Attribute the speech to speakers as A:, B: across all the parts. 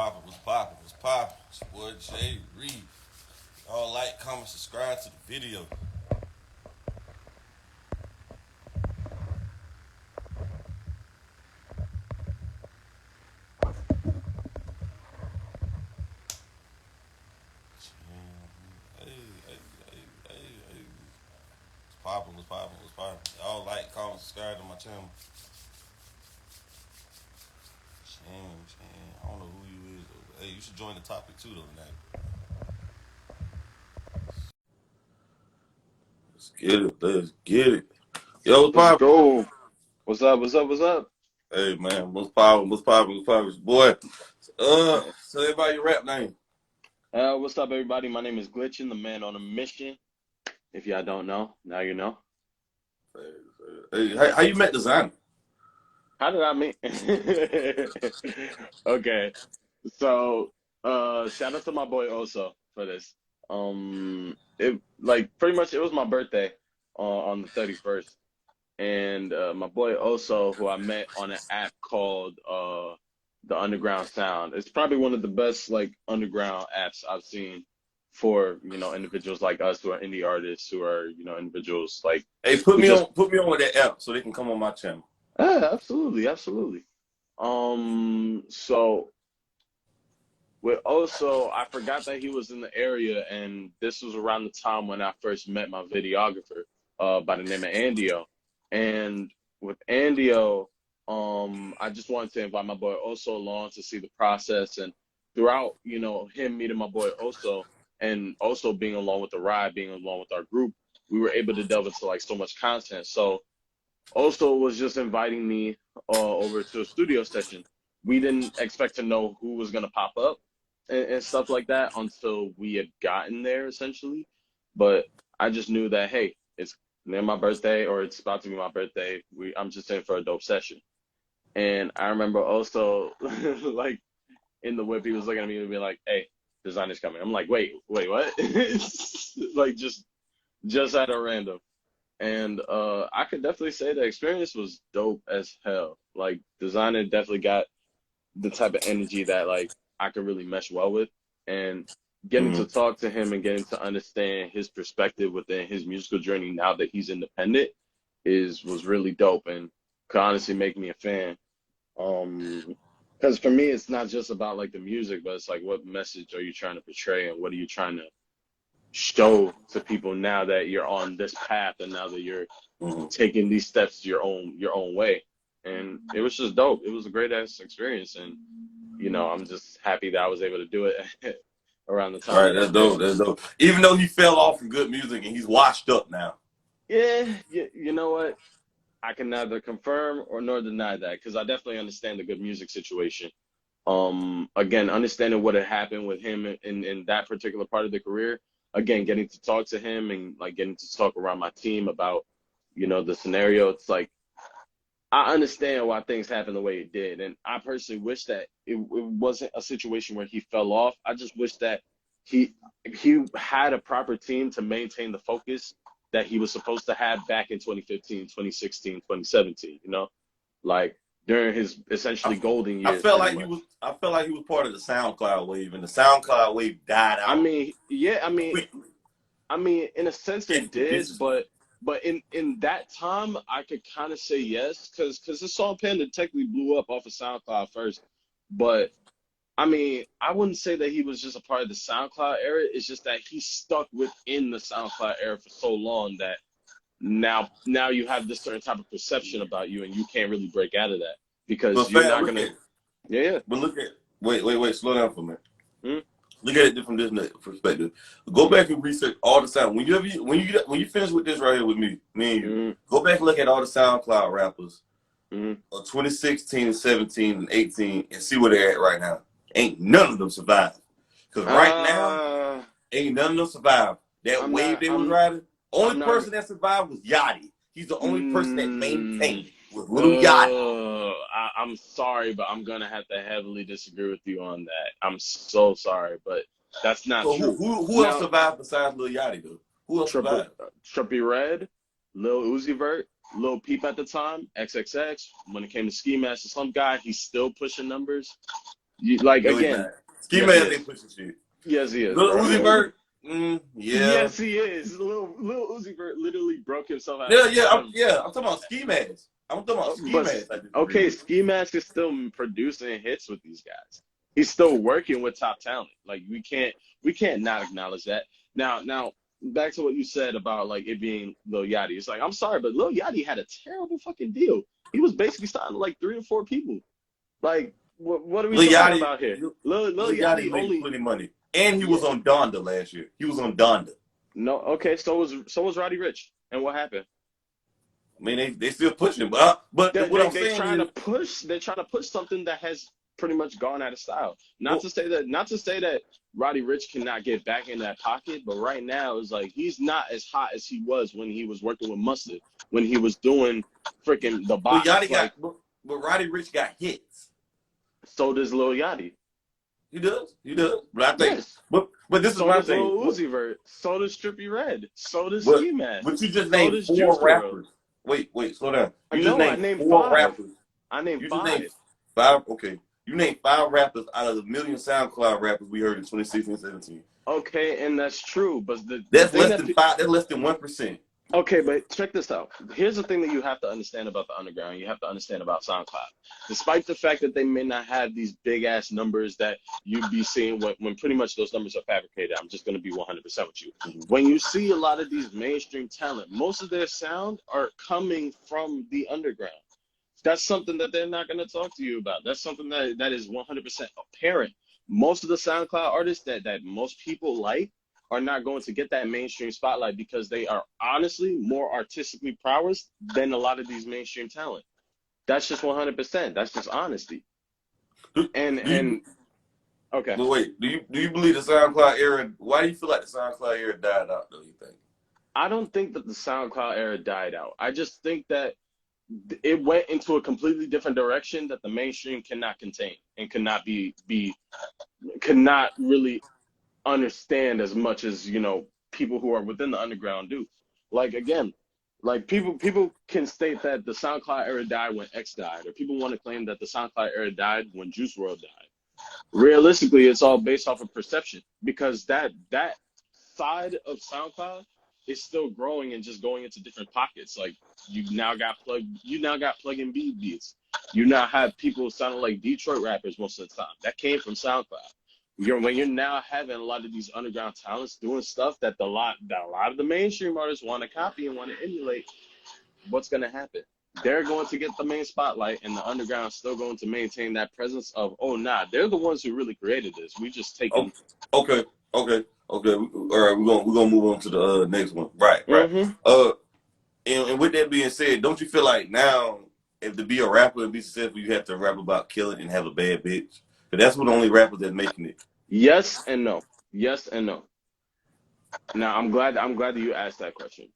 A: poppin'? What's poppin'? What's poppin'? It's your boy Jay Reed. Y'all like, comment, subscribe to the video. Hey, hey, hey, hey, hey. What's poppin'? What's poppin'? What's poppin'? Y'all like, comment, subscribe to my channel. I don't know who you is. Though. Hey, you should join the topic too though tonight. Let's get it. Let's get it. Yo, what's
B: Let's
A: poppin'?
B: go. What's up? What's up? What's up?
A: Hey man, what's poppin'? What's poppin'? What's poppin'? Boy, tell everybody your rap name.
B: What's up, everybody? My name is Glitchin, the man on a mission. If y'all don't know, now you know.
A: Hey, how you met designer?
B: How did I meet? Okay, so shout out to my boy Oso for this. It like pretty much it was my birthday on the 31st, and my boy Oso, who I met on an app called the Underground Sound. It's probably one of the best like underground apps I've seen for individuals like us who are indie artists, who are individuals like
A: Hey, put
B: who
A: me
B: just
A: on with that app so they can come on my channel.
B: absolutely, absolutely. So with Oso, I forgot that he was in the area, and this was around the time when I first met my videographer, by the name of Andio. And with Andio, I just wanted to invite my boy Oso along to see the process. And throughout, him meeting my boy Oso and also being along with the ride, being along with our group, we were able to delve into like so much content. So Oso was just inviting me over to a studio session. We didn't expect to know who was gonna pop up and stuff like that until we had gotten there, essentially. But I just knew that, hey, it's near my birthday or it's about to be my birthday. I'm just in for a dope session. And I remember also like in the whip, he was looking at me and being like, "Hey, designer's coming." I'm like, "Wait, what?" Like just at a random. And I could definitely say the experience was dope as hell. Like designer definitely got the type of energy that like I could really mesh well with. And getting
A: Mm-hmm.
B: to talk to him and getting to understand his perspective within his musical journey now that he's independent was really dope and could honestly make me a fan. Because for me, it's not just about like the music, but it's like what message are you trying to portray and what are you trying to show to people now that you're on this path and now that you're
A: Mm-hmm.
B: taking these steps your own way. And it was just dope. It was a great ass experience, and I'm just happy that I was able to do it around the
A: All
B: time
A: right,
B: that I
A: that's
B: did.
A: dope. That's dope. Even though he fell off from good music and he's washed up now.
B: Yeah, you know what? I can neither confirm or nor deny that because I definitely understand the good music situation. Again, understanding what had happened with him in that particular part of the career. Again, getting to talk to him and like getting to talk around my team about the scenario. It's like I understand why things happened the way it did, and I personally wish that it wasn't a situation where he fell off. I just wish that he he had a proper team to maintain the focus that he was supposed to have back in 2015, 2016, 2017. Like during his
A: I,
B: essentially golden
A: I
B: years,
A: felt
B: pretty
A: like he
B: much.
A: was. I felt like he was part of the SoundCloud wave, and the SoundCloud wave died
B: I
A: out
B: mean, yeah,
A: quickly
B: in a sense it
A: and
B: did,
A: viciously.
B: but in that time I could kind of say yes, because the song Panda technically blew up off of SoundCloud first, but I wouldn't say that he was just a part of the SoundCloud era. It's just that he stuck within the SoundCloud era for so long that now you have this certain type of perception about you, and you can't really break out of that because
A: But
B: you're
A: fam,
B: not
A: look
B: gonna.
A: at.
B: Yeah, yeah.
A: But look at. Wait. Slow down for a minute.
B: Mm,
A: Look at it from this perspective. Go
B: mm,
A: back and research all the sound. When you finish with this right here with me and you,
B: mm,
A: go back and look at all the SoundCloud rappers
B: mm.
A: of 2016 and 17 and 18 and see where they're at right now. Ain't none of them survived. Because right now,
B: Uh,
A: ain't none of them survived. That
B: I'm
A: wave
B: not.
A: they was riding, only
B: I'm not.
A: person that survived was Yachty. He's the only person that
B: Mm,
A: maintained was Little Yachty.
B: I'm sorry, but I'm gonna have to heavily disagree with you on that. I'm so sorry, but that's not
A: So who
B: true.
A: who who else
B: Now,
A: survived besides Lil Yachty though? Who else
B: Trippy,
A: survived?
B: Trippy Red, Lil Uzi Vert, Lil Peep at the time, XXX. When it came to Ski Mask, some guy, he's still pushing numbers. You like
A: No, he's
B: again.
A: not. Ski
B: Yes, he
A: Mask
B: is.
A: ain't pushing shit.
B: Yes, he is,
A: Lil
B: bro.
A: Uzi Vert, yeah.
B: Yes, he is. Lil Uzi Vert literally broke himself
A: Yeah,
B: out of.
A: I'm talking about Ski Mask. I'm talking about Ski
B: But
A: Mask. I just
B: okay,
A: remember.
B: Ski Mask is still producing hits with these guys. He's still working with top talent. Like we can't not acknowledge that. Now back to what you said about like it being Lil Yachty. It's like I'm sorry, but Lil Yachty had a terrible fucking deal. He was basically signing like 3 or 4 people. Like what are we
A: Lil
B: talking
A: Yachty,
B: about here? Lil
A: Lil Yachty
B: Yachty
A: making
B: only
A: plenty of money, and he was
B: yeah.
A: on Donda last year. He was on Donda.
B: No, okay, so was Roddy Rich. And what happened?
A: I mean, they still pushing, but
B: They
A: what
B: they
A: I'm
B: they
A: saying
B: trying to
A: is,
B: push they're trying to push something that has pretty much gone out of style. Not
A: well,
B: to say that Roddy Rich cannot get back in that pocket, but right now it's like he's not as hot as he was when he was working with Mustard, when he was doing freaking the
A: Lil
B: box.
A: Yachty got,
B: Like
A: but Roddy Rich got hits.
B: so does Lil Yachty.
A: He does. But I think,
B: Yes.
A: but this is
B: So
A: my
B: does
A: thing.
B: Lil Uzi Vert. So does Trippy Red. So does
A: But
B: Ski Mask.
A: but you just
B: So
A: named
B: does Juice
A: four
B: WRLD.
A: rappers. Wait, slow down.
B: I
A: You just
B: know I
A: named
B: named
A: four
B: five.
A: rappers.
B: I named
A: You just named
B: five.
A: five. Okay, you named five rappers out of the million SoundCloud rappers we heard in 2016, 17.
B: Okay, and that's true. But the
A: That's
B: thing
A: less
B: that
A: than five. That's less than 1%.
B: okay, but check this out. Here's the thing that you have to understand about the underground. You have to understand about SoundCloud. Despite the fact that they may not have these big ass numbers that you'd be seeing when pretty much those numbers are fabricated, I'm just going to be 100% with you.
A: Mm-hmm.
B: When you see a lot of these mainstream talent, most of their sound are coming from the underground. That's something that they're not going to talk to you about. That's something that is 100% apparent. Most of the SoundCloud artists that most people like are not going to get that mainstream spotlight because they are honestly more artistically prowess than a lot of these mainstream talent. That's just 100%. That's just honesty.
A: Do, do you?
B: And okay,
A: But wait, do you believe the SoundCloud era? Why do you feel like the SoundCloud era died out? Though you think?
B: I don't think that the SoundCloud era died out. I just think that it went into a completely different direction that the mainstream cannot contain and cannot really understand as much as people who are within the underground do. Like again, like people can state that the SoundCloud era died when X died, or people want to claim that the SoundCloud era died when Juice WRLD died. Realistically, it's all based off of perception because that side of SoundCloud is still growing and just going into different pockets. Like you now got plug-in beats. You now have people sounding like Detroit rappers most of the time. That came from SoundCloud. When you're now having a lot of these underground talents doing stuff that a lot of the mainstream artists want to copy and want to emulate, what's going to happen? They're going to get the main spotlight, and the underground is still going to maintain that presence of, oh, nah, they're the ones who really created this. We just taken.
A: Oh, okay, okay. All right, we're gonna move on to the next one. Right.
B: Mm-hmm.
A: And with that being said, don't you feel like now, if to be a rapper and be successful, you have to rap about killing and have a bad bitch? Because that's what the only rappers that's making it.
B: Yes and no. Yes and no. Now, I'm glad that you asked that question.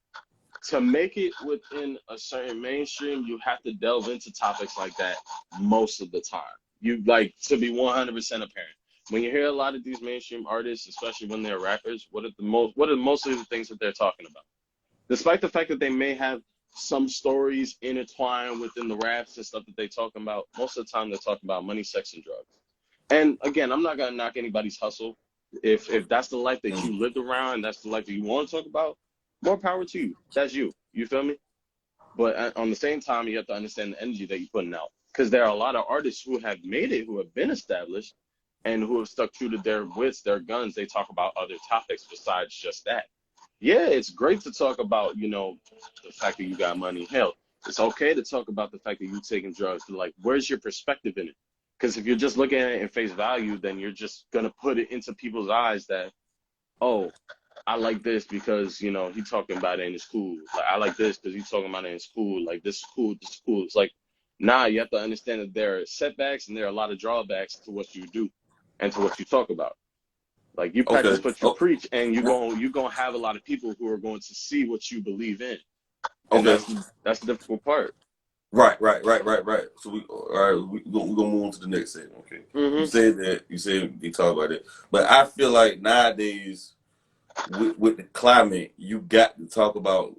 B: To make it within a certain mainstream, you have to delve into topics like that most of the time. You like to be 100% apparent. When you hear a lot of these mainstream artists, especially when they're rappers, what are mostly the things that they're talking about? Despite the fact that they may have some stories intertwined within the raps and stuff that they talking about, most of the time they're talking about money, sex, and drugs. And again, I'm not gonna knock anybody's hustle. If that's the life that you lived around and that's the life that you want to talk about, more power to you. That's you. You feel me? But on the same time, you have to understand the energy that you're putting out. Because there are a lot of artists who have made it, who have been established, and who have stuck true to their wits, their guns. They talk about other topics besides just that. Yeah, it's great to talk about, the fact that you got money. Hell, it's okay to talk about the fact that you're taking drugs. But like, where's your perspective in it? Because if you're just looking at it in face value, then you're just gonna put it into people's eyes that, oh, I like this because he talking about it and it's cool. Like I like this because he's talking about it and it's cool. Like this is cool. This is cool. It's like, nah, you have to understand that there are setbacks and there are a lot of drawbacks to what you do and to what you talk about. Like you
A: Okay.
B: practice what you preach, and you're gonna have a lot of people who are going to see what you believe in, and
A: Okay.
B: that's the difficult part.
A: Right. So all right, we're gonna move on to the next segment. Okay. You
B: Hmm.
A: said that. You said you talk about it, but I feel like nowadays, with the climate, you got to talk about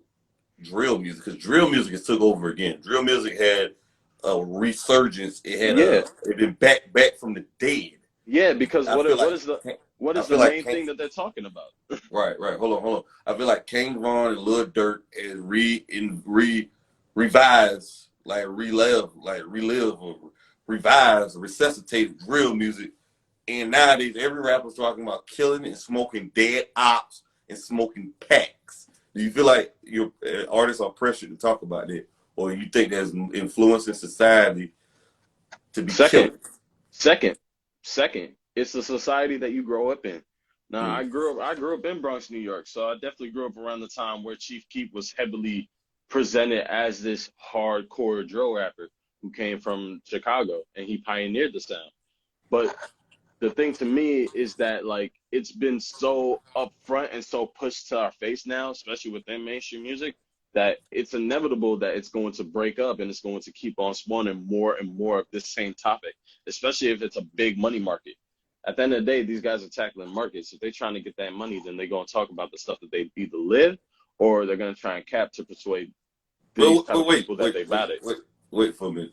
A: drill music because drill music has took over again. Drill music had a resurgence. It had
B: Yeah,
A: it been back from the dead.
B: yeah, because
A: I feel
B: what
A: like
B: is what
A: I
B: is the
A: feel like
B: main thing that they're talking about?
A: right. Hold on. I feel like King Von and Lil Durk is revise, like relive or revise, resuscitate real music. And nowadays, every rapper's talking about killing and smoking dead ops and smoking packs. Do you feel like your artists are pressured to talk about that, or you think there's influence in society to be
B: Second,
A: killing?
B: second, second. It's the society that you grow up in. Now,
A: Mm.
B: I grew up in Bronx, New York, so I definitely grew up around the time where Chief Keef was heavily presented as this hardcore drill rapper who came from Chicago and he pioneered the sound. But the thing to me is that like it's been so upfront and so pushed to our face now, especially within mainstream music, that it's inevitable that it's going to break up and it's going to keep on spawning more and more of this same topic, especially if it's a big money market. At the end of the day, these guys are tackling markets. If they're trying to get that money, then they're going to talk about the stuff that they either live or they're going to try and cap to persuade these
A: But,
B: type
A: but
B: of
A: wait,
B: people that
A: wait,
B: they
A: wait,
B: about it.
A: wait, wait for a minute.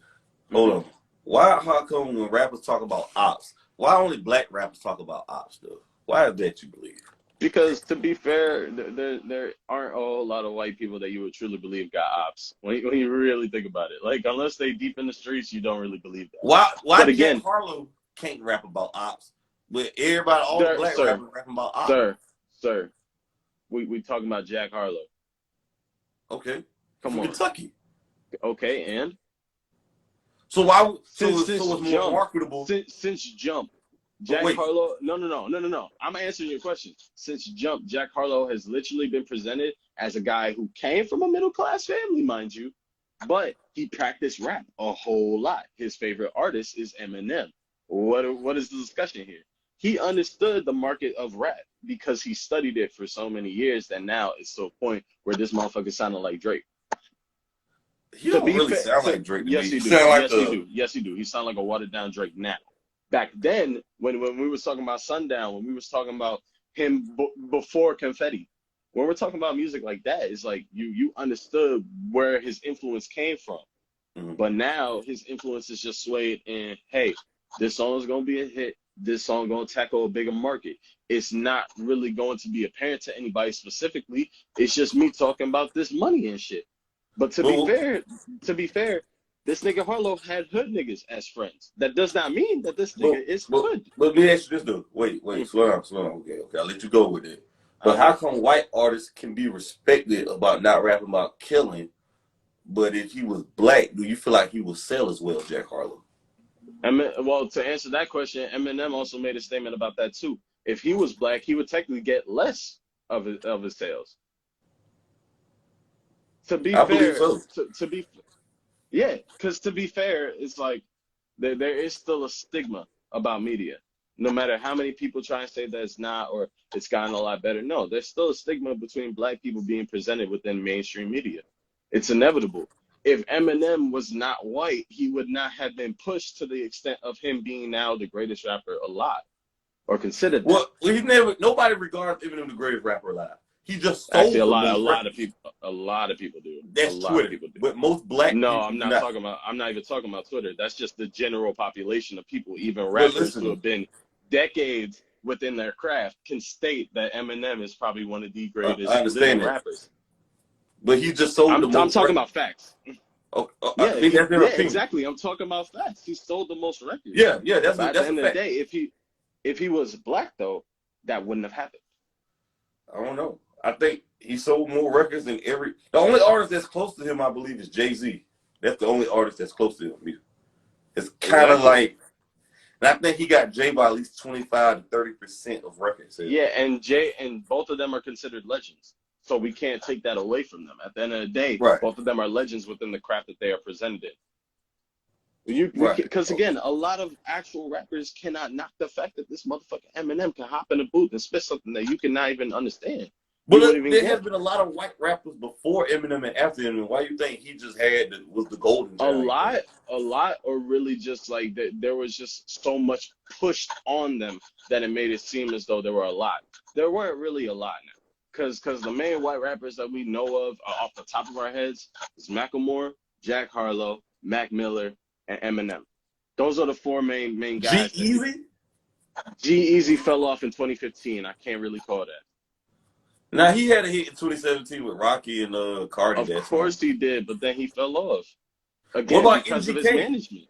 A: Hold
B: Hmm.
A: on. Why? How come when rappers talk about ops, why only black rappers talk about ops though? Why is that you believe?
B: Because to be fair, there aren't a whole lot of white people that you would truly believe got ops when you really think about it. Like unless they deep in the streets, you don't really believe that.
A: Why
B: But
A: Jack
B: again,
A: Harlow can't rap about ops, but everybody, all the
B: sir,
A: black
B: sir,
A: rappers rapping about ops?
B: sir, sir, we talking about Jack Harlow.
A: Okay, he's
B: Come
A: from
B: on,
A: Kentucky.
B: okay, and
A: So why?
B: since
A: So it's more
B: jump,
A: marketable.
B: since jump,
A: But
B: Jack
A: wait,
B: Harlow. No. I'm answering your question. Since jump, Jack Harlow has literally been presented as a guy who came from a middle class family, mind you, but he practiced rap a whole lot. His favorite artist is Eminem. What is the discussion here? He understood the market of rap because he studied it for so many years that now it's to a point where this motherfucker sounded like Drake.
A: he
B: To
A: don't
B: be
A: really
B: fair,
A: sound like Drake to me.
B: yes
A: He
B: he do,
A: sound like
B: yes he
A: a
B: do, yes he do. He sound like a watered down Drake now. Back then, when we was talking about Sundown, when we was talking about him before Confetti, when we're talking about music like that, it's like you understood where his influence came from.
A: mhm.
B: But now his influence is just swayed in, hey, this song is gonna be a hit. This song gonna tackle a bigger market. It's not really going to be apparent to anybody specifically. It's just me talking about this money and shit. But
A: But,
B: to be fair, this nigga Harlow had hood niggas as friends. That does not mean that this
A: but
B: nigga is
A: but
B: hood.
A: let me ask you this though. Wait,
B: Mm,
A: slow down. Okay, I'll let you go with it. But
B: uh-huh.
A: how come white artists can be respected about not rapping about killing, but if he was black, do you feel like he would sell as well, Jack Harlow?
B: Well, to answer that question, Eminem also made a statement about that too. If he was black, he would technically get less of his sales. To be
A: I believe
B: fair,
A: so.
B: to be yeah, because to be fair, it's like there is still a stigma about media. No matter how many people try and say that it's not or it's gotten a lot better, no, there's still a stigma between black people being presented within mainstream media. It's inevitable. If Eminem was not white, he would not have been pushed to the extent of him being now the greatest rapper alive or considered that.
A: Well, he never. Nobody regards Eminem the greatest rapper alive. He just
B: Actually,
A: sold the
B: a
A: most
B: lot of
A: records.
B: people, a lot of people do. A
A: That's
B: lot of
A: Twitter.
B: people do.
A: But most black
B: No,
A: people do not.
B: I'm not even talking about Twitter. That's just the general population of people, even
A: But
B: rappers who
A: listen,
B: have been decades within their craft can state that Eminem is probably one of the
A: I
B: greatest living
A: understand that.
B: rappers.
A: But he just sold the
B: I'm
A: most
B: talking
A: records.
B: about facts.
A: Oh,
B: Yeah,
A: I mean, that's their
B: yeah,
A: opinion.
B: exactly. I'm talking about facts. He sold the most records.
A: Yeah,
B: But at the
A: that's a
B: end of the
A: fact.
B: day, if he was black though, that wouldn't have happened.
A: I don't know. I think he sold more records than every. The only artist that's close to him, I believe, is Jay-Z. That's the only artist that's close to him. It's kind of
B: Exactly.
A: like, and I think he got Jay by at least 25 to 30% of record sales.
B: Yeah, and both of them are considered legends. So we can't take that away from them. At the end of the day,
A: Right,
B: both of them are legends within the craft that they are presented in. We
A: right.
B: because again, a lot of actual rappers cannot knock the fact that this motherfucker Eminem can hop in a booth and spit something that you cannot even understand. You
A: But
B: wouldn't even
A: there has
B: get.
A: been a lot of white rappers before Eminem and after Eminem. Why you think he just was the golden
B: A
A: child? You think?
B: lot, a lot, or really just like there was just so much pushed on them that it made it seem as though there were a lot. There weren't really a lot now, because the main white rappers that we know of off the top of our heads is Macklemore, Jack Harlow, Mac Miller, and Eminem. Those are the four main guys that people.
A: G-Eazy?
B: G-Eazy fell off in 2015. I can't really call that.
A: Now, he had a hit in 2017 with Rocky and Cardi,
B: Of
A: that song.
B: course he did, but then he fell off
A: What
B: again
A: about
B: because of his
A: MGK?
B: management.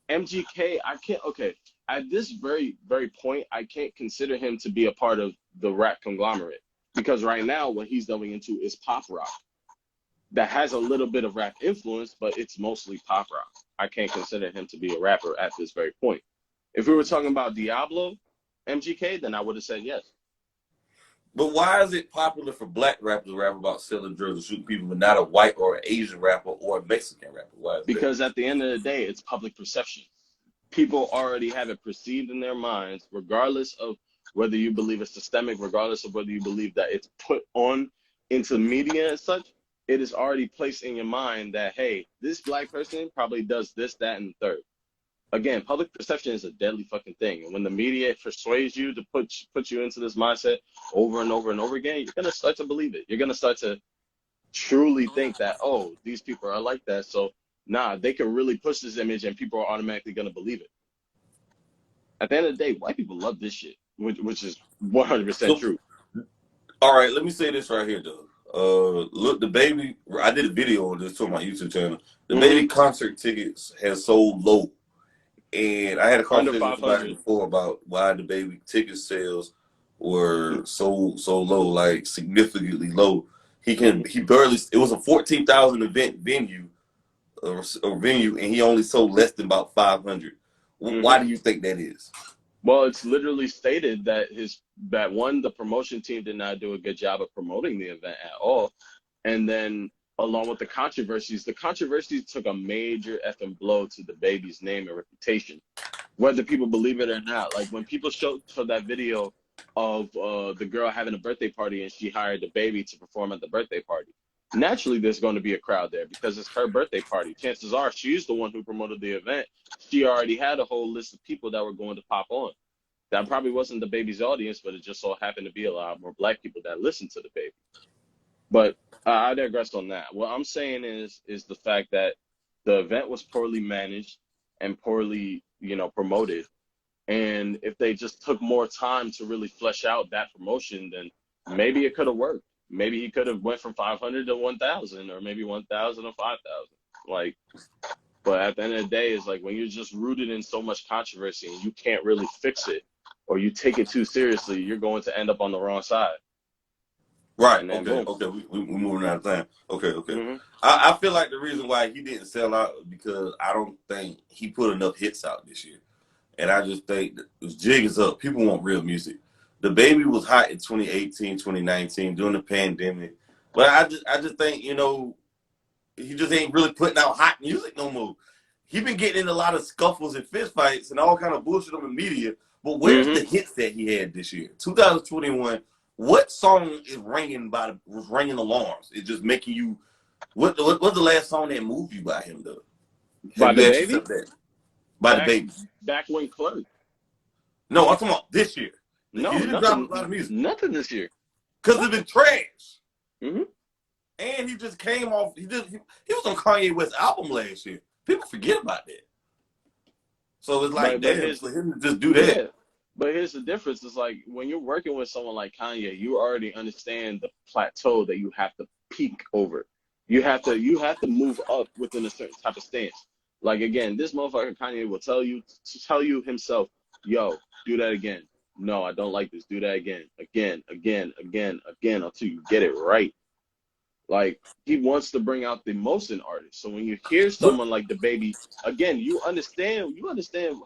B: MGK, I can't. Okay, at this very point, I can't consider him to be a part of the rap conglomerate because right now what he's delving into is pop rock that has a little bit of rap influence, but it's mostly pop rock. I can't consider him to be a rapper at this very point. If we were talking about Diablo, MGK, then I would have said yes.
A: But why is it popular for black rappers to rap about selling drugs and shooting people, but not a white or an Asian rapper or a Mexican rapper? Why is that?
B: Because at the end of the day, it's public perception. People already have it perceived in their minds, regardless of whether you believe it's systemic, regardless of whether you believe that it's put on into media and such. It is already placed in your mind that, hey, this black person probably does this, that, and the third. Again, public perception is a deadly fucking thing. And when the media persuades you to put you into this mindset over and over and over again, you're gonna start to believe it. You're gonna start to truly think that, oh, these people are like that. So nah, they can really push this image and people are automatically gonna believe it. At the end of the day, white people love this shit, which is 100%
A: So,
B: true.
A: all right, let me say this right here, though. Look, the baby, I did a video on this on my YouTube channel. The baby concert tickets has sold low. And I had a
B: Under
A: conversation with somebody
B: 500.
A: before about why the baby ticket sales were so low, like significantly low. He barely. It was a 14,000 event venue, or venue, and he only sold less than about 500. Why do you think that is?
B: Well, it's literally stated that the promotion team did not do a good job of promoting the event at all, and then along with the controversies took a major effing blow to the baby's name and reputation, whether people believe it or not. Like when people showed that video of the girl having a birthday party and she hired the baby to perform at the birthday party, naturally there's going to be a crowd there because it's her birthday party. Chances are she's the one who promoted the event. She already had a whole list of people that were going to pop on. That probably wasn't the baby's audience, but it just so happened to be a lot more black people that listened to the baby. But I digress on that. What I'm saying is the fact that the event was poorly managed and poorly, promoted. And if they just took more time to really flesh out that promotion, then maybe it could have worked. Maybe he could have went from 500 to 1,000, or maybe 1,000 to 5,000. Like, but at the end of the day, it's like when you're just rooted in so much controversy and you can't really fix it, or you take it too seriously, you're going to end up on the wrong side.
A: Right.
B: And then
A: Okay.
B: boom.
A: Okay. We're moving out of time. Okay. I feel like the reason why he didn't sell out is because I don't think he put enough hits out this year. And I just think that this jig is up. People want real music. The baby was hot in 2018, 2019 during the pandemic. But I just think, he just ain't really putting out hot music no more. He been getting in a lot of scuffles and fist fights and all kind of bullshit on the media. But where's the hits that he had this year? 2021. What song is was ringing alarms? It's just making you. What's the last song that moved you by him though?
B: By
A: Have you
B: the
A: asked
B: baby?
A: yourself that? By the baby.
B: Back when Clerk.
A: No, I'm talking about this year.
B: No,
A: He didn't drop a lot of music.
B: Nothing this year.
A: Because it's been trash.
B: Mm-hmm.
A: And he just came off. He was on Kanye West's album last year. People forget about that. So it's like, damn, for him to just do that.
B: Yeah. But here's the difference. It's like when you're working with someone like Kanye, you already understand the plateau that you have to peak over. You have to move up within a certain type of stance. Like again, this motherfucker Kanye will tell you himself, yo, do that again. No, I don't like this. Do that again. Again, until you get it right. Like he wants to bring out the most in artists. So when you hear someone like the baby, again, you understand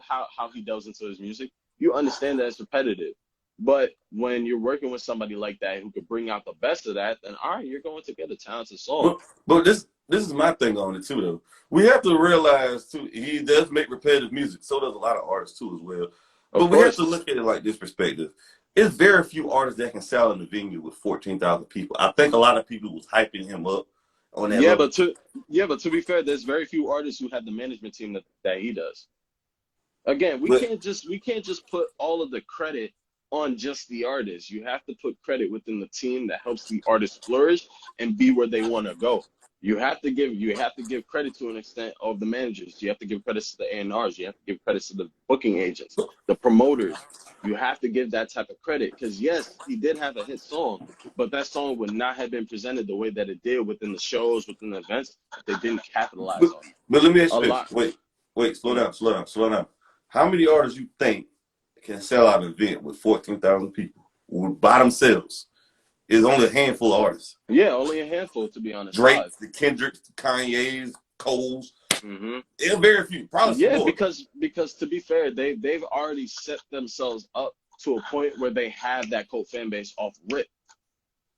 B: how he delves into his music. You understand that it's repetitive. But when you're working with somebody like that who could bring out the best of that, then all right, you're going to get a talented song.
A: But this is my thing on it too, though. We have to realize too, he does make repetitive music. So does a lot of artists too, as well. But we have to look at it like this perspective. It's very few artists that can sell in a venue with 14,000 people. I think a lot of people was hyping him up on that.
B: But to be fair, there's very few artists who have the management team that he does. Again, we can't just put all of the credit on just the artist. You have to put credit within the team that helps the artist flourish and be where they want to go. You have to give credit to an extent of the managers. You have to give credit to the A&Rs. You have to give credit to the booking agents, the promoters. You have to give that type of credit because yes, he did have a hit song, but that song would not have been presented the way that it did within the shows, within the events. They didn't capitalize on it.
A: But let me ask
B: A
A: you this.
B: lot.
A: Wait, slow down. How many artists you think can sell out an event with 14,000 people by themselves? It's only a handful of artists.
B: Yeah, only a handful to be honest. Live.
A: Drake's, the Kendricks, the Kanye's, Cole's.
B: Mm-hmm.
A: There are very few. Probably some
B: Yeah,
A: more.
B: because to be fair, they've already set themselves up to a point where they have that cult fan base off rip.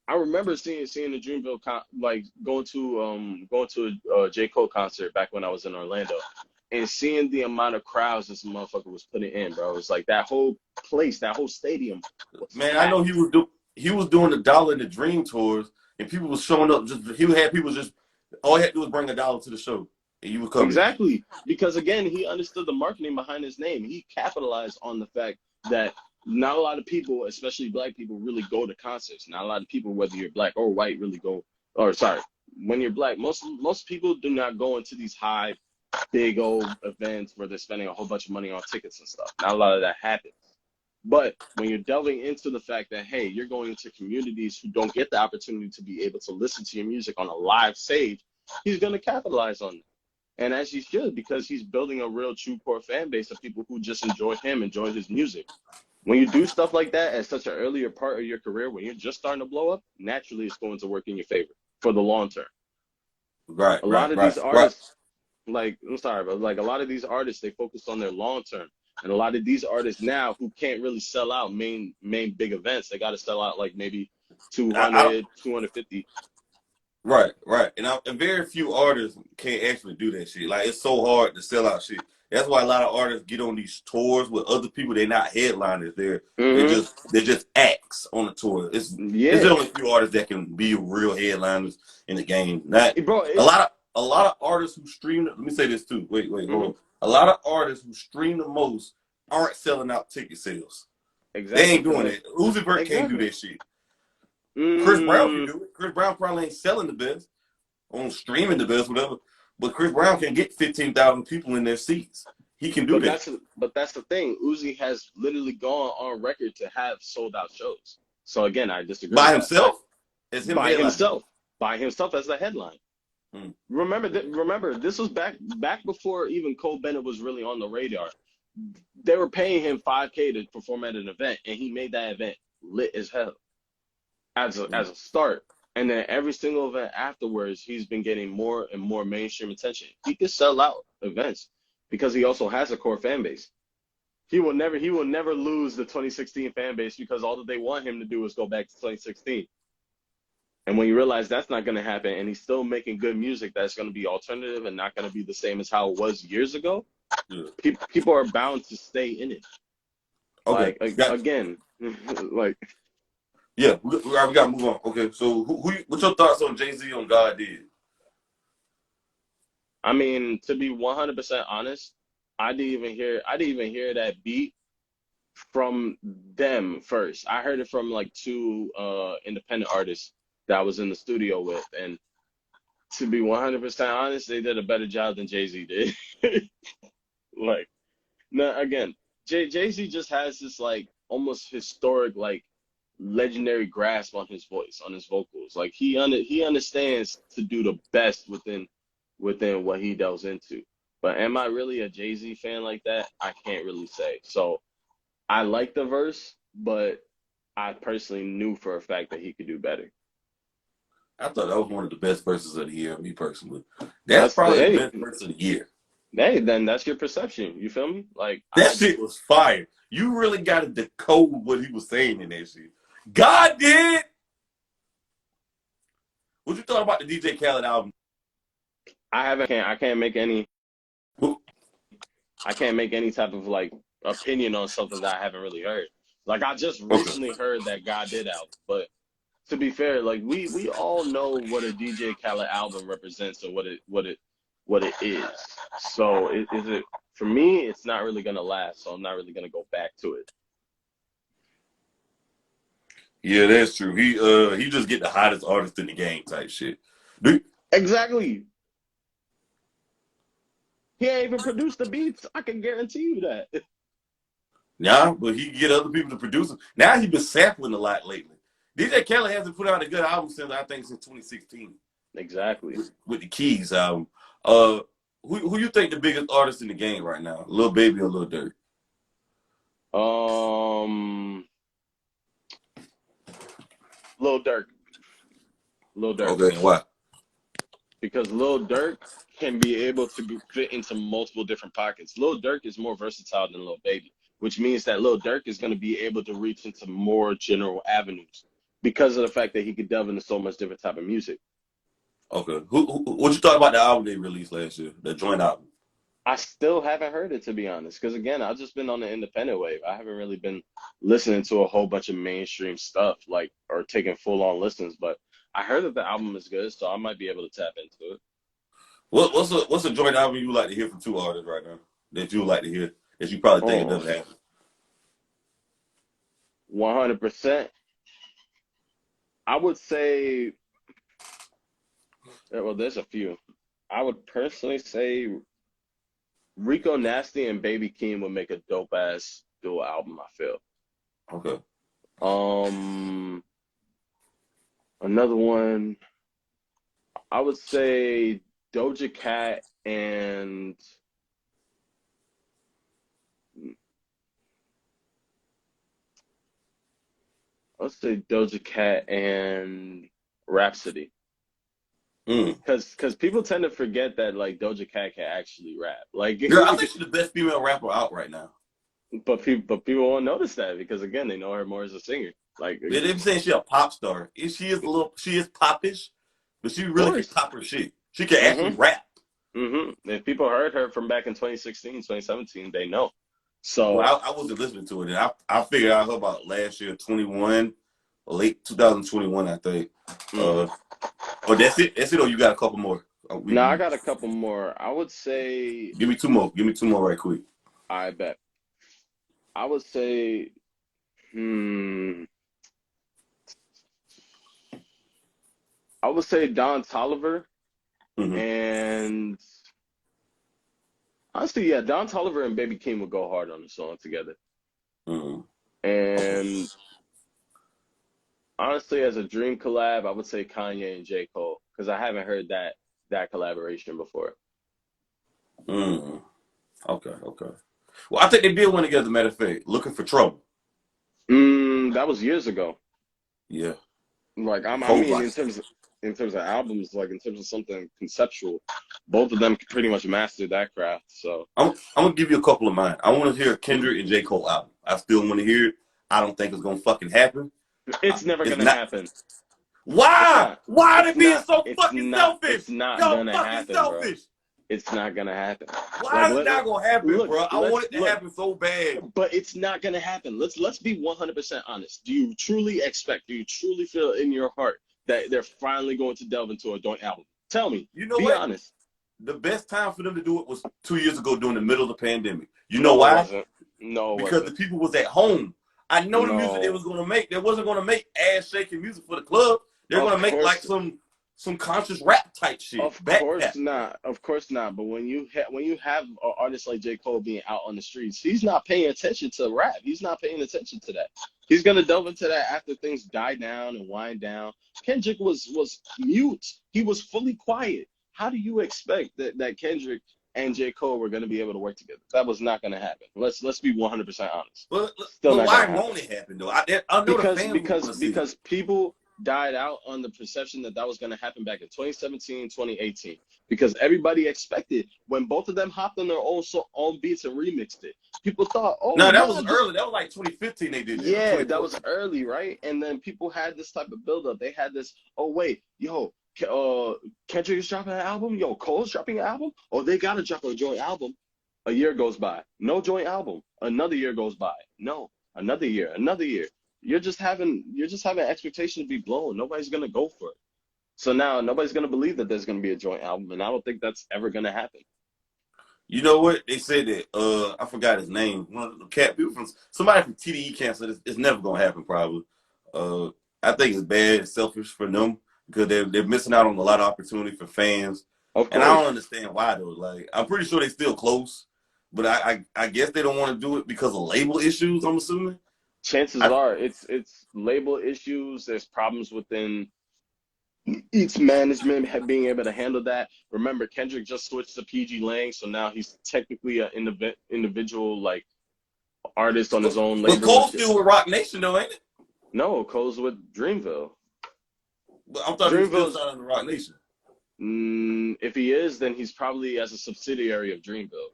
B: I remember seeing the Dreamville like going to a J. Cole concert back when I was in Orlando, and seeing the amount of crowds this motherfucker was putting in, bro. It was like that whole place, that whole stadium was
A: Man,
B: packed.
A: I know he was doing the Dollar and the Dream tours, and people was showing up. He had people just all he had to do was bring $1 to the show, and you would come.
B: Exactly, because again, he understood the marketing behind his name. He capitalized on the fact that not a lot of people, especially black people, really go to concerts. Not a lot of people, whether you're black or white, really go. Or sorry, when you're black, most people do not go into these high, big old events where they're spending a whole bunch of money on tickets and stuff. Not a lot of that happens. But when you're delving into the fact that, hey, you're going into communities who don't get the opportunity to be able to listen to your music on a live stage, he's going to capitalize on it. And as he should, because he's building a real true core fan base of people who just enjoy him, enjoy his music. When you do stuff like that at such an earlier part of your career, when you're just starting to blow up, naturally it's going to work in your favor for the long term.
A: Right.
B: A lot of these artists, like, I'm sorry, but like a lot of these artists, they focus on their long term. And a lot of these artists now who can't really sell out main big events, they got to sell out like maybe 200, 250.
A: Right. And very few artists can actually do that shit. Like, it's so hard to sell out shit. That's why a lot of artists get on these tours with other people. They're not headliners. They're just acts on the tour. It's only a few artists that can be real headliners in the game. Not
B: Bro,
A: a lot of artists who stream. Let me say this too. Wait, hold on. A lot of artists who stream the most aren't selling out ticket sales.
B: Exactly.
A: They ain't doing it. Uzi Vert can't do that shit. Chris Brown can do it. Chris Brown probably ain't selling the best, on streaming the best, whatever. But Chris Brown can get 15,000 people in their seats. He can do that.
B: But that's the thing. Uzi has literally gone on record to have sold out shows. So again, I disagree.
A: By himself? As him
B: by himself. By himself as the headline. Remember, this was back before even Cole Bennett was really on the radar. They were paying him $5K to perform at an event, and he made that event lit as hell as a start. And then every single event afterwards, he's been getting more and more mainstream attention. He could sell out events because he also has a core fan base. He will never lose the 2016 fan base because all that they want him to do is go back to 2016. And when you realize that's not going to happen, and he's still making good music that's going to be alternative and not going to be the same as how it was years ago, people are bound to stay in it.
A: Okay.
B: Again, like.
A: Yeah, we got to move on. Okay, so what's your thoughts on Jay-Z on God Did?
B: I mean, to be 100% honest, I didn't even hear that beat from them first. I heard it from like two independent artists that I was in the studio with, and to be 100% honest, they did a better job than Jay-Z did. Like, now again, Jay-Z just has this like almost historic, like legendary grasp on his voice, on his vocals. Like he understands to do the best within what he delves into. But am I really a Jay-Z fan like that? I can't really say. So I like the verse, but I personally knew for a fact that he could do better.
A: I thought that was one of the best verses of the year, me personally. That's probably the best verse of the year.
B: Hey, then that's your perception. You feel me? Like
A: that shit was fire. You really got to decode what he was saying in that shit. God did. What you thought about the DJ Khaled album?
B: I can't make any type of like opinion on something that I haven't really heard. Like I just recently heard that God Did album, but to be fair, like we all know what a DJ Khaled album represents and what it is. So is it for me? It's not really gonna last, so I'm not really gonna go back to it.
A: Yeah, that's true. He just get the hottest artist in the game type shit.
B: Exactly. He ain't even produced the beats. I can guarantee you that.
A: Yeah, but he can get other people to produce them. Now he's been sampling a lot lately. DJ Khaled hasn't put out a good album since I think since 2016
B: Exactly.
A: with the Keys album. Uh, who you think the biggest artist in the game right now? Lil Baby or Lil Durk?
B: Um, Lil Durk. Lil Durk.
A: Okay, why?
B: Because Lil Durk can be able to fit into multiple different pockets. Lil Durk is more versatile than Lil Baby, which means that Lil Durk is going to be able to reach into more general avenues because of the fact that he could delve into so much different type of music.
A: Okay, what you thought about the album they released last year, the joint album?
B: I still haven't heard it, to be honest, because again, I've just been on the independent wave. I haven't really been listening to a whole bunch of mainstream stuff, like, or taking full on listens. But I heard that the album is good, so I might be able to tap into it.
A: What's a joint album you like to hear from two artists right now that you would like to hear that you probably think it
B: Oh,
A: doesn't happen?
B: 100%. I would say, well, there's a few. I would personally say Rico Nasty and Baby Keem would make a dope ass dual album, I feel.
A: Okay.
B: Another one, I would say Doja Cat and let's say Doja Cat and Rhapsody.
A: Mm.
B: Cause people tend to forget that like Doja Cat can actually rap. Like
A: Girl, I think she's the best female rapper out right now.
B: but people won't notice that because again they know her more as a singer. Like
A: They be saying she a pop star. She is popish, but she
B: of
A: really can
B: course.
A: pop her shit. She can actually
B: Mm-hmm.
A: rap.
B: Mm-hmm. If people heard her from back in 2016, 2017, they know.
A: Well,
B: So
A: I wasn't listening to it. And I figured out her about last year, 21, or late 2021, I think.
B: mm.
A: Or that's it. That's it. Or you got a couple more.
B: Now I got a couple more. I would say
A: Give me two more. Give me two more right quick.
B: I bet. I would say hmm I would say Don Toliver
A: Mm-hmm.
B: and honestly, yeah, Don Toliver and Baby King would go hard on the song together.
A: Mm-hmm. Okay.
B: And honestly, as a dream collab, I would say Kanye and J. Cole because I haven't heard that collaboration before.
A: Mm-hmm. Okay. Okay. Well, I think they did one together. Matter of fact, looking for trouble.
B: That was years ago.
A: Yeah.
B: Like I
A: Whole
B: mean,
A: lot.
B: in terms of albums, like in terms of something conceptual, both of them pretty much mastered that craft. So
A: I'm gonna give you a couple of mine. I want to hear Kendrick and J. Cole album. I still want to hear it. I don't think it's gonna fucking happen.
B: it's never
A: It's
B: gonna
A: not.
B: happen. It's
A: Why?
B: not.
A: Why are
B: It's
A: they being
B: not.
A: so
B: It's
A: fucking
B: not.
A: selfish?
B: It's not
A: Yo,
B: gonna
A: fucking
B: happen, bro.
A: selfish.
B: It's not gonna happen.
A: Why
B: Like
A: is it not gonna happen,
B: look,
A: bro? I want it to
B: look.
A: happen so bad.
B: But it's not gonna happen. Let's be 100% honest. Do you truly expect? Do you truly feel in your heart that they're finally going to delve into a joint album? Tell me.
A: You know
B: Be
A: what?
B: honest.
A: The best time for them to do it was 2 years ago during the middle of the pandemic. You know
B: No, it
A: why?
B: wasn't. No, it
A: Because
B: wasn't.
A: the people was at home. I know the music they
B: No.
A: was gonna make. They wasn't gonna make ass shaking music for the club. They're
B: Of
A: gonna make like
B: course,
A: some conscious rap type shit,
B: of course
A: backpack.
B: not. Of course not. But when you have an artist like J. Cole being out on the streets, he's not paying attention to rap. He's not paying attention to that. He's gonna delve into that after things die down and wind down. Kendrick was mute. He was fully quiet. How do you expect that Kendrick and J. Cole were gonna be able to work together? That was not gonna happen. Let's be 100% honest.
A: But
B: Still
A: but
B: not
A: why
B: gonna happen.
A: won't it happen though? I know the
B: because
A: fans want
B: because
A: to see it.
B: because people died out on the perception that was going to happen back in 2017, 2018, because everybody expected when both of them hopped on their own beats and remixed it, people thought, oh
A: No, that
B: nah,
A: was early. That was like 2015 they did that, or
B: yeah, that was
A: 2014.
B: early, right? And then people had this type of buildup. They had this, oh wait, yo, Kendrick is dropping an album, yo, Cole's dropping an album, oh they gotta drop a joint album. A year goes by, no joint album. Another year goes by, no. Another year. You're just having expectations to be blown. Nobody's gonna go for it. So now nobody's gonna believe that there's gonna be a joint album, and I don't think that's ever gonna happen.
A: You know what? They said that I forgot his name. One of the cat people from somebody from TDE canceled. It's never gonna happen probably. Uh I think it's bad, it's selfish for them because they're missing out on a lot of opportunity for fans.
B: Of
A: And I don't
B: course,
A: understand why though. Like I'm pretty sure they still close, but I guess they don't want to do it because of label issues. I'm assuming.
B: chances
A: I,
B: are it's label issues. There's problems within each management being able to handle that. Remember, Kendrick just switched to PG Lang, so now he's technically an individual like artist on his own
A: but
B: label and
A: Cole's
B: shit.
A: still with Rock Nation though, ain't it?
B: No, Cole's with Dreamville.
A: But I thought he was still
B: Dreamville's
A: signing to Rock Nation.
B: if he is, then he's probably as a subsidiary of Dreamville.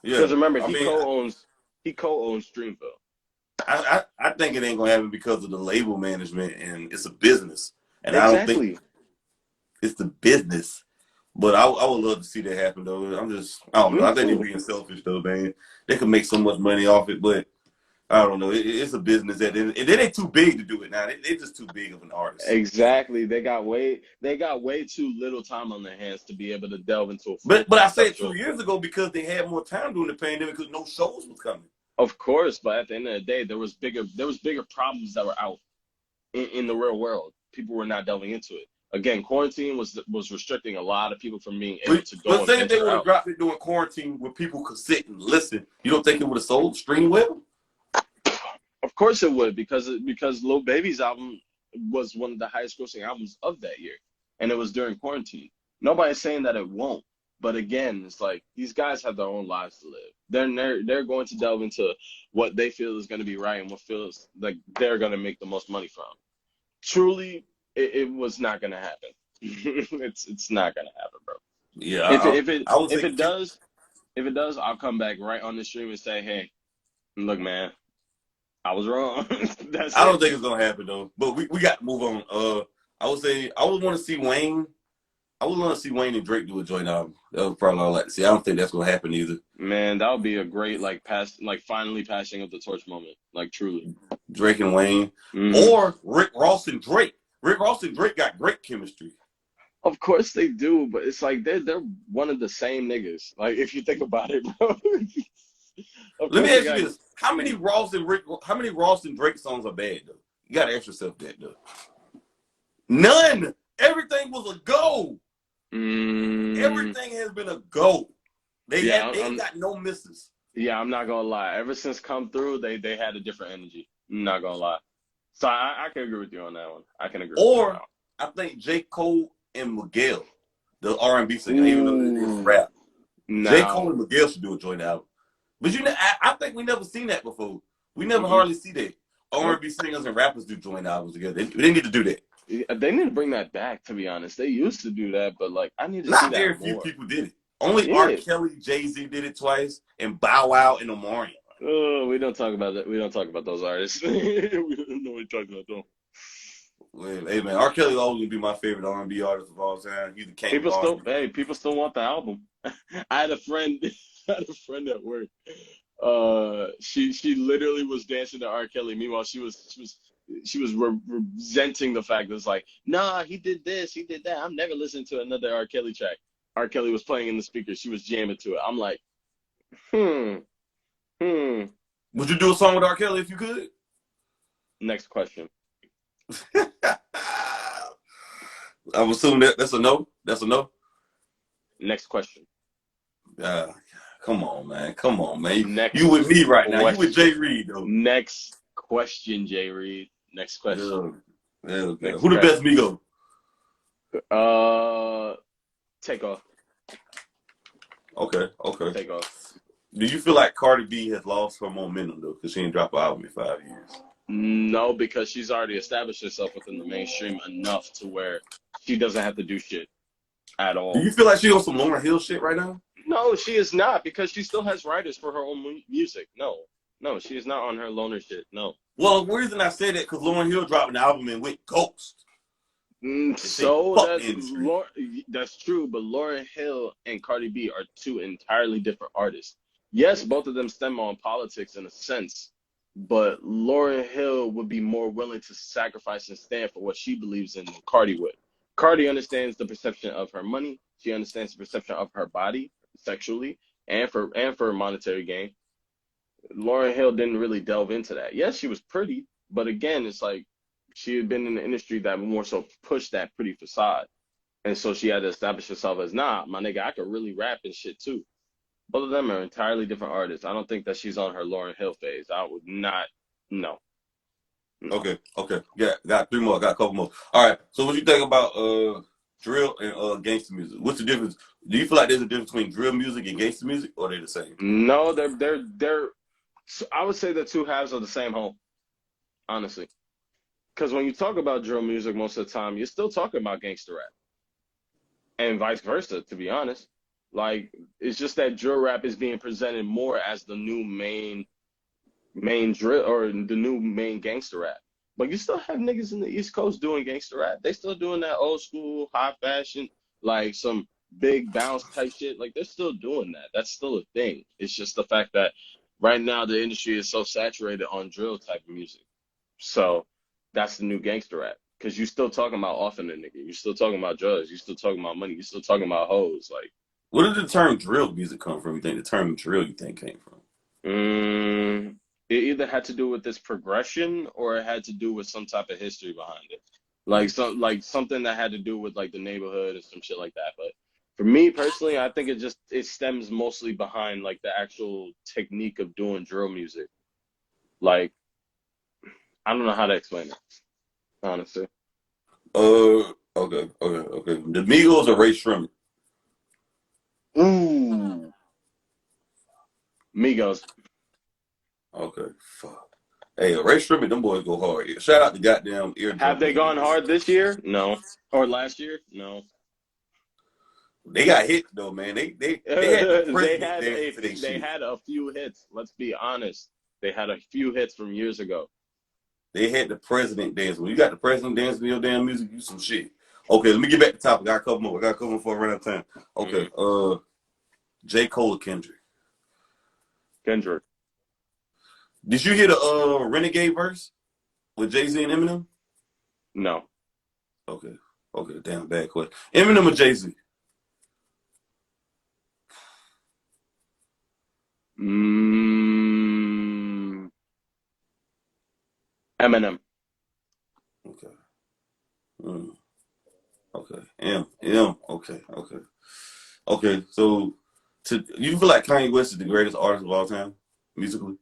A: Yeah,
B: Because remember,
A: I mean,
B: he co-owns Dreamville.
A: I think it ain't gonna happen because of the label management, and it's a business, and I don't think
B: Exactly.
A: it's the business. But I would love to see that happen though. I don't know.
B: Me
A: I think they're
B: too.
A: being selfish though, man. They could make so much money off it, but I don't know. It's a business and then they too big to do it now. They're just too big of an artist.
B: Exactly. They got way too little time on their hands to be able to delve into a full
A: But I said
B: conceptual.
A: 2 years ago because they had more time during the pandemic because no shows was coming.
B: Of course, but at the end of the day, there was bigger problems that were out in the real world. People were not delving into it. Again, quarantine was restricting a lot of people from being able to go
A: But
B: and
A: say if they
B: venture
A: would have
B: out.
A: dropped it during quarantine where people could sit and listen, you don't think it would have sold stream well?
B: Of course it would, because Lil Baby's album was one of the highest grossing albums of that year, and it was during quarantine. Nobody's saying that it won't, but again, it's like these guys have their own lives to live. They're going to delve into what they feel is going to be right and what feels like they're going to make the most money from. Truly, it was not going to happen. It's not going to happen, bro.
A: Yeah,
B: If it if it
A: I would
B: if
A: say
B: it does if it does, I'll come back right on the stream and say, hey, look, man, I was wrong. That's
A: I don't
B: it.
A: think it's gonna happen though. But we got to move on. I would say I would want to see Wayne. I would want to see Wayne and Drake do a joint album. That was probably all I like to see. I don't think that's gonna happen either.
B: Man, that would be a great finally passing of the torch moment. Like truly.
A: Drake and Wayne,
B: Hmm.
A: or Rick Ross and Drake. Rick Ross and Drake got great chemistry.
B: Of course they do, but it's like they're one of the same niggas. Like if you think about it, bro. Of
A: Let
B: course
A: me
B: they
A: ask you
B: got.
A: this: How many Ross and Drake songs are bad though? You gotta ask yourself that though. None. Everything was a go.
B: Mm,
A: Everything has been a go.
B: yeah,
A: They ain't got no misses.
B: I'm not gonna lie. Ever since Come Through, they had a different energy. I'm not gonna lie. So I can agree with you on that one. I can agree with you on
A: Or
B: that
A: I think J. Cole and Miguel, the R&B singer, even though it is
B: one. Ooh.
A: rap. J. Cole
B: Now,
A: and Miguel should do a joint album. But you know, I think we never seen that before. We never
B: mm-mm.
A: hardly see that.
B: Nope.
A: R&B singers and rappers do joint albums together. They need to do that.
B: Yeah, they need to bring that back, to be honest. They used to do that, but like I need to see
A: Not
B: that
A: very few
B: more.
A: people did it. Only R.
B: Yeah.
A: Kelly, Jay-Z did it twice, and Bow Wow and Omarion.
B: Oh, we don't talk about that. We don't talk about those artists. We don't know what you're talking about, though.
A: Well, hey man, R. Kelly will always be my favorite R&B artist of all time. He's the king of R&B.
B: People still want the album. I had a friend, I had a friend at work. She literally was dancing to R. Kelly. Meanwhile, she was resenting the fact that it's like, nah, he did this, he did that. I'm never listening to another R. Kelly track. R. Kelly was playing in the speaker. She was jamming to it. I'm like, hmm, hmm.
A: Would you do a song with R. Kelly if you could?
B: Next question.
A: I'm assuming that's a no. That's a no.
B: Next question.
A: Uh, Come on, man. Come on, man. You
B: Next
A: with me right now. You with Jay
B: question.
A: Reed though.
B: Next question, Jay Reed. Next question.
A: Yeah. Yeah, yeah.
B: Next
A: Who the best
B: question.
A: Migo?
B: Take off.
A: Okay, okay.
B: Take off.
A: Do you feel like Cardi B has lost her momentum though, because she didn't drop an album in 5 years?
B: No, because she's already established herself within the mainstream enough to where she doesn't have to do shit at
A: Do
B: all.
A: you feel like she on some Lauryn Hill shit right now?
B: No, she is not, because she still has writers for her own music. No, she is not on her loner shit. No.
A: Well, the reason I say that because Lauryn Hill dropped an album and went ghost.
B: So
A: Fuck the industry.
B: that's true, but Lauryn Hill and Cardi B are two entirely different artists. Yes, both of them stem on politics in a sense, but Lauryn Hill would be more willing to sacrifice and stand for what she believes in than Cardi would. Cardi understands the perception of her money. She understands the perception of her body sexually and for monetary gain. Lauryn Hill didn't really delve into that. Yes, she was pretty, but again, it's like she had been in the industry that more so pushed that pretty facade. And so she had to establish herself as, nah, my nigga, I could really rap and shit too. Both of them are entirely different artists. I don't think that she's on her Lauryn Hill phase. I would not, no, no.
A: Okay. Yeah, got three more. Got a couple more. All right. So what you think about drill and gangster music? What's the difference? Do you feel like there's a difference between drill music and gangster music, or are they the same?
B: No, they're, I would say the two halves of the same whole, honestly. Because when you talk about drill music, most of the time, you're still talking about gangster rap. And vice versa, to be honest. Like, it's just that drill rap is being presented more as the new main drill or the new main gangster rap. But you still have niggas in the East Coast doing gangster rap. They still doing that old school, high fashion, like some big bounce type shit. Like, they're still doing that. That's still a thing. It's just the fact that right now the industry is so saturated on drill type of music. So that's the new gangster rap. Because you're still talking about offing a nigga. You're still talking about drugs. You're still talking about money. You're still talking about hoes. Like,
A: Where did the term drill music come from? You think the term drill you think came from?
B: it either had to do with this progression or it had to do with some type of history behind it. Like something that had to do with like the neighborhood and some shit like that. But for me personally, I think it stems mostly behind like the actual technique of doing drill music. Like, I don't know how to explain it, honestly.
A: Okay. The Migos or Ray Shremmerd?
B: Ooh, Migos.
A: Okay, fuck. Hey, Ray Shremmerd, them boys go hard. Shout out to goddamn
B: Have
A: eardrum.
B: they gone hard this year? No. Or last year? No.
A: They got hit though, man. They had the president dancing to their
B: They
A: shit.
B: had a few hits. Let's be honest. They had a few hits from years ago.
A: They had the president dancing. When you got the president dancing to your damn music, you some shit. Okay, let me get back to the topic. I got a couple more. Before I run out of time. Okay, J. Cole or Kendrick?
B: Kendrick.
A: Did you hear the Renegade verse with Jay-Z and Eminem?
B: No.
A: Okay, damn bad question. Eminem or Jay-Z?
B: Eminem.
A: Okay. Okay. M. Okay. So, you feel like Kanye West is the greatest artist of all time, musically,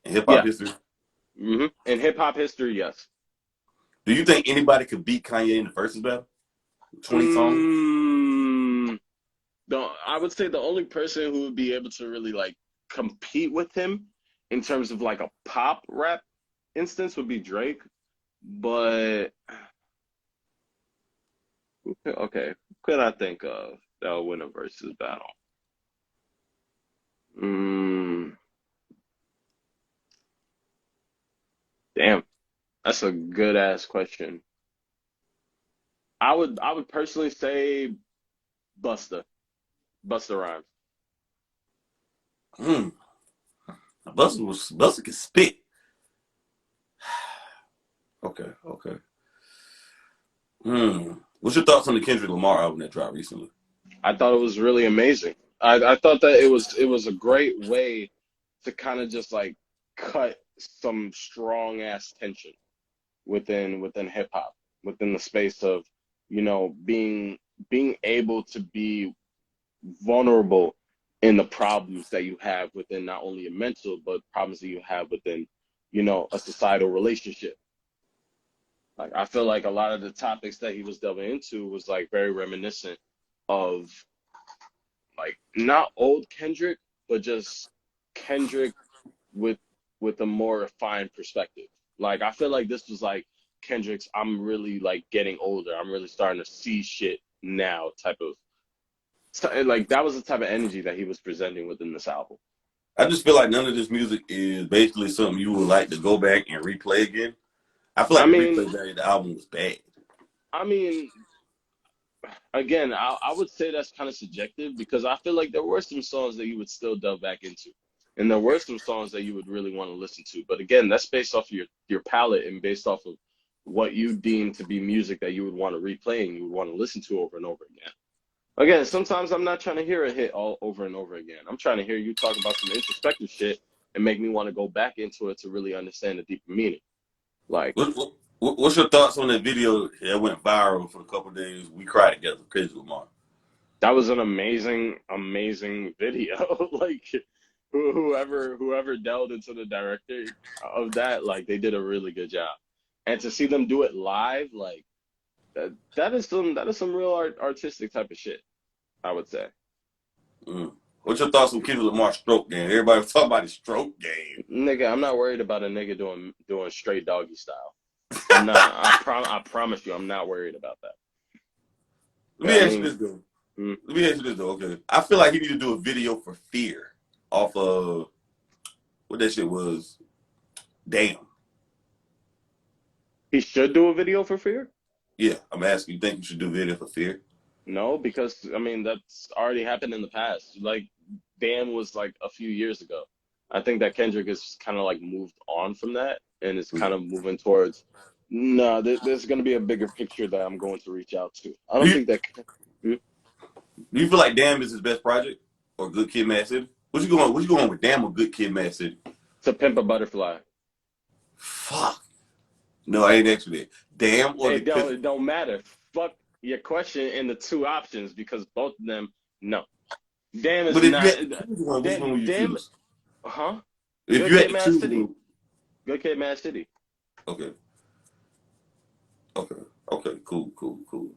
A: in hip hop
B: Yeah.
A: history?
B: In hip hop history, yes.
A: Do you think anybody could beat Kanye in the versus battle? 20 songs?
B: I would say the only person who would be able to really like compete with him in terms of like a pop rap instance would be Drake. But okay, who could I think of that will win a versus battle? Damn, that's a good ass question. I would personally say Busta. Busta Rhymes.
A: Buster can spit. Okay. What's your thoughts on the Kendrick Lamar album that dropped recently?
B: I thought it was really amazing. I thought that it was a great way to kind of just like cut some strong ass tension within hip hop, within the space of, being able to be vulnerable in the problems that you have within not only your mental, but problems that you have within, a societal relationship. Like, I feel like a lot of the topics that he was delving into was like very reminiscent of like not old Kendrick, but just Kendrick with a more refined perspective. Like, I feel like this was like Kendrick's I'm really like getting older. I'm really starting to see shit now type of like that was the type of energy that he was presenting within this album.
A: I just feel like none of this music is basically something you would like to go back and replay again. I feel like the replay value of the album was bad.
B: I mean, again, I would say that's kind of subjective because I feel like there were some songs that you would still delve back into. And there were some songs that you would really want to listen to. But again, that's based off of your palette and based off of what you deem to be music that you would want to replay and you would want to listen to over and over again. Again, sometimes I'm not trying to hear a hit all over and over again. I'm trying to hear you talk about some introspective shit and make me want to go back into it to really understand the deeper meaning. Like,
A: What's your thoughts on that video that went viral for a couple of days? We cried together, Kendrick Lamar.
B: That was an amazing, amazing video. Like whoever delved into the director of that, like they did a really good job. And to see them do it live, like that is some real artistic type of shit, I would say.
A: Mm. What's your thoughts on Kendrick Lamar's stroke game? Everybody was talking about his stroke game.
B: Nigga, I'm not worried about a nigga doing straight doggy style. I'm not. I promise you, I'm not worried about that.
A: Let me
B: I
A: ask you
B: mean,
A: this though.
B: mm,
A: Let me ask you this though. Okay, I feel like he need to do a video for Fear off of what that shit was. Damn.
B: he should do a video for Fear.
A: Yeah, I'm asking. You think you should do a video for Fear?
B: No, because I mean that's already happened in the past. Like Dan was like a few years ago. I think that Kendrick is kind of like moved on from that and is kind of moving towards. No, there's going to be a bigger picture that I'm going to reach out to. I
A: Do
B: don't
A: you,
B: think that. Hmm?
A: do you feel like Damn is his best project or Good Kid, Mad City? What you going? What you going with Damn or Good Kid, Mad City?
B: To Pimp a Butterfly.
A: Fuck. No, I ain't actually that. Damn or the
B: It don't matter. Fuck your question in the two options because both of them no. Damn is
A: But if you
B: not.
A: had to choose one, which one would you
B: Damn,
A: choose?
B: huh?
A: If
B: Good
A: you had
B: Kid,
A: to
B: Mad
A: choose
B: City.
A: one,
B: Good Kid, Mad City.
A: okay, okay, okay, cool, cool, cool.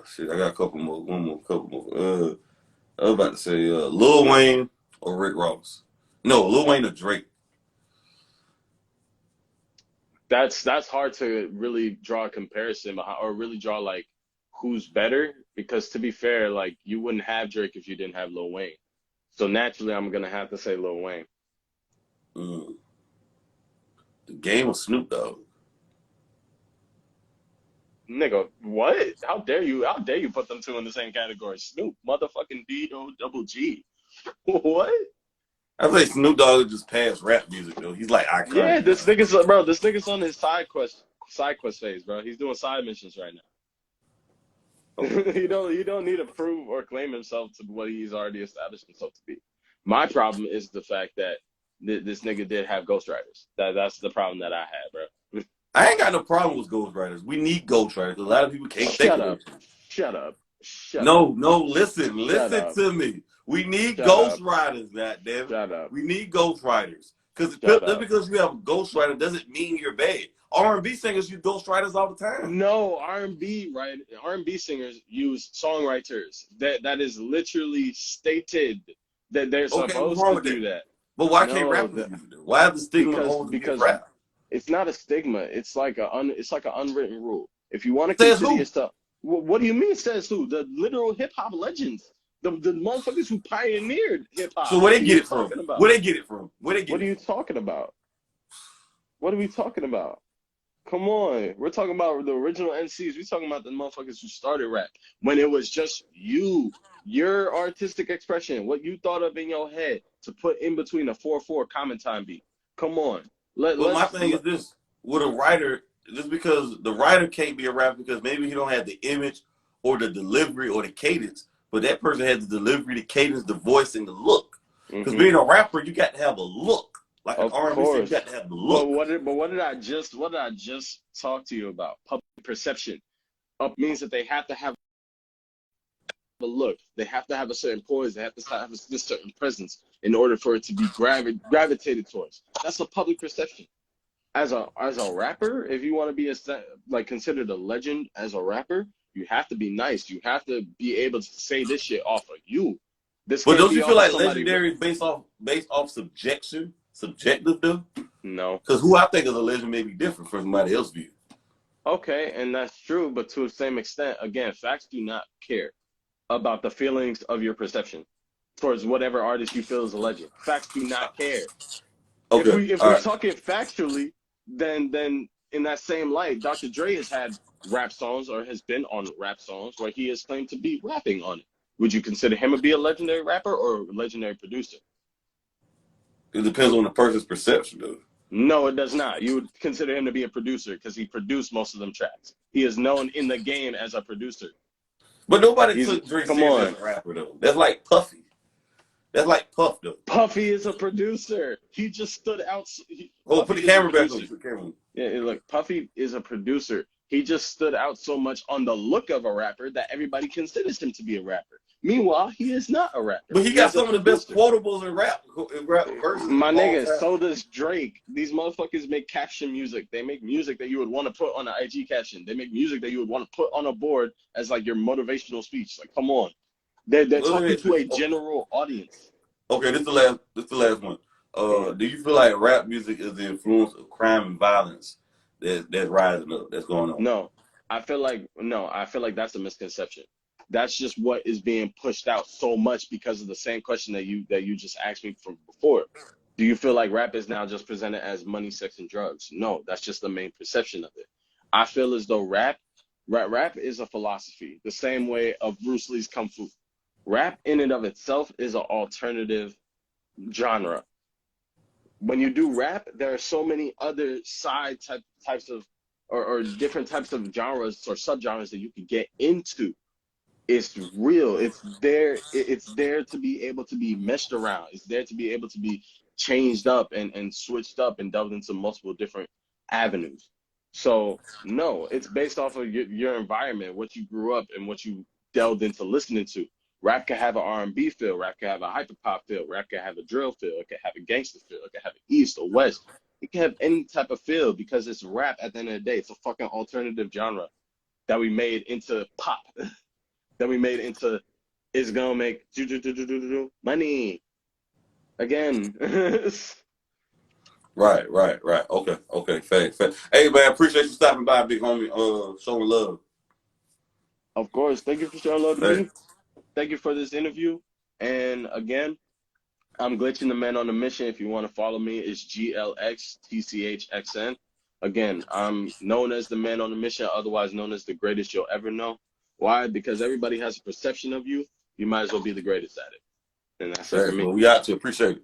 A: Shit, I got a couple more, one more, couple more. I was about to say, Lil Wayne or Rick Ross. No, Lil Wayne or Drake.
B: That's hard to really draw a comparison or really draw like who's better because to be fair, like you wouldn't have Drake if you didn't have Lil Wayne. So naturally, I'm gonna have to say Lil Wayne.
A: Mm. The Game of Snoop Dogg.
B: Nigga, what? How dare you? How dare you put them two in the same category? Snoop, motherfucking D-O double G. What?
A: I think Snoop Dogg is just past rap music though. He's like
B: Yeah,
A: iconic now.
B: this nigga's on his side quest phase, bro. He's doing side missions right
A: Okay.
B: now. You don't need to prove or claim himself to what he's already established himself to be. My problem is the fact that this nigga did have ghostwriters. That's the problem that I had, bro.
A: I ain't got no problem with ghostwriters. We need ghostwriters. A lot of people can't think
B: Shut
A: of that
B: up.
A: shit.
B: Shut up. Shut up.
A: No, no, listen,
B: Shut
A: listen
B: up.
A: to me. We need
B: Shut up.
A: ghostwriters, goddammit.
B: Shut up.
A: We need ghostwriters. Because
B: Shut
A: just
B: up.
A: because you have a ghostwriter doesn't mean you're bad. R&B singers use ghostwriters all the time.
B: No, R&B singers use songwriters. That is literally stated that they're
A: Okay, what's
B: supposed
A: wrong
B: to
A: with
B: do
A: that?
B: that.
A: But why can't
B: No,
A: rappers use it? Why have the stigma
B: because
A: always against
B: because
A: rap?
B: it's not a stigma. It's like an unwritten rule. If you want to
A: Says
B: consider
A: who?
B: yourself, what do you mean says who? The literal hip hop legends, the motherfuckers who pioneered hip hop.
A: So where
B: What
A: they
B: are
A: get
B: you
A: it from?
B: talking about?
A: Where they get it from? Where they get
B: What are
A: it
B: you
A: from?
B: talking about? What are we talking about? Come on. We're talking about the original NCs. We're talking about the motherfuckers who started rap when it was just your artistic expression, what you thought of in your head to put in between a 4/4 comment time beat. Come on. Let,
A: But my
B: let's
A: thing is this: with a writer, just because the writer can't be a rapper because maybe he don't have the image or the delivery or the cadence, but that person has the delivery, the cadence, the voice, and the look. Because
B: hmm
A: being a rapper, you got to have a look. Like an
B: Of
A: R&B singer, you
B: course.
A: got to have the
B: But
A: look.
B: what did I just talk to you about? Public perception. Up means that they have to have a look. They have to have a certain poise. They have to have this certain presence in order for it to be gravitated towards. That's a public perception. As a rapper, if you want to be like considered a legend as a rapper, you have to be nice. You have to be able to say this shit off of you. This
A: But
B: can't
A: don't
B: be
A: you feel
B: off of
A: like
B: somebody.
A: legendary is based off subjective though?
B: No.
A: Because who I think is a legend may be different from somebody else's view.
B: Okay, and that's true, but to the same extent, again, facts do not care about the feelings of your perception towards whatever artist you feel is a legend. Facts do not care. If
A: Okay,
B: we if
A: all
B: we're
A: right.
B: talking factually, then in that same light, Dr. Dre has had rap songs or has been on rap songs where he has claimed to be rapping on it. Would you consider him to be a legendary rapper or a legendary producer?
A: It depends on the person's perception though.
B: No, it does not. You would consider him to be a producer because he produced most of them tracks. He is known in the game as a producer.
A: But nobody
B: He's
A: took Drake
B: come
A: serious as
B: on.
A: a rapper though. That's like Puffy. That's like Puff though.
B: Puffy is a producer. He just stood out.
A: Oh, put
B: Puffy
A: the
B: is a
A: camera back on
B: producer.
A: you. Put the camera on.
B: Yeah, look, Puffy is a producer. He just stood out so much on the look of a rapper that everybody considers him to be a rapper. Meanwhile, he is not a rapper.
A: But he
B: He
A: got
B: is a
A: some of the best
B: producer.
A: quotables in rap verses
B: My
A: of all
B: nigga,
A: time.
B: so does Drake. These motherfuckers make caption music. They make music that you would want to put on an IG caption. They make music that you would want to put on a board as like your motivational speech. Like, come on. They're talking to a general audience.
A: Okay, this the last one.
B: Mm.
A: Do you feel like rap music is the influence of crime and violence that's rising up, that's going on?
B: No, I feel like that's a misconception. That's just what is being pushed out so much because of the same question that you just asked me from before. Do you feel like rap is now just presented as money, sex, and drugs? No, that's just the main perception of it. I feel as though rap is a philosophy, the same way of Bruce Lee's Kung Fu. Rap in and of itself is an alternative genre. When you do rap, there are so many other types of or different types of genres or subgenres that you can get into. It's real. It's there to be able to be meshed around. It's there to be able to be changed up and switched up and delved into multiple different avenues. So no, it's based off of your environment, what you grew up and what you delved into listening to. Rap can have an R&B feel, rap can have a hyper pop feel, rap can have a drill feel, it can have a gangster feel, it can have an east or west. It can have any type of feel because it's rap at the end of the day. It's a fucking alternative genre that we made into pop, that we made into it's gonna make money again.
A: Right. Okay. Fact. Hey man, appreciate you stopping by, big homie. Showing love.
B: Of course, thank you for showing love to
A: Hey,
B: me. Thank you for this interview. And again, I'm Glitching the Man on a Mission. If you want to follow me, it's GLXTCHXN. Again, I'm known as the Man on a Mission, otherwise known as the greatest you'll ever know. Why? Because everybody has a perception of you. You might as well be the greatest at it. And that's it for
A: thanks,
B: me.
A: man. We out to appreciate it.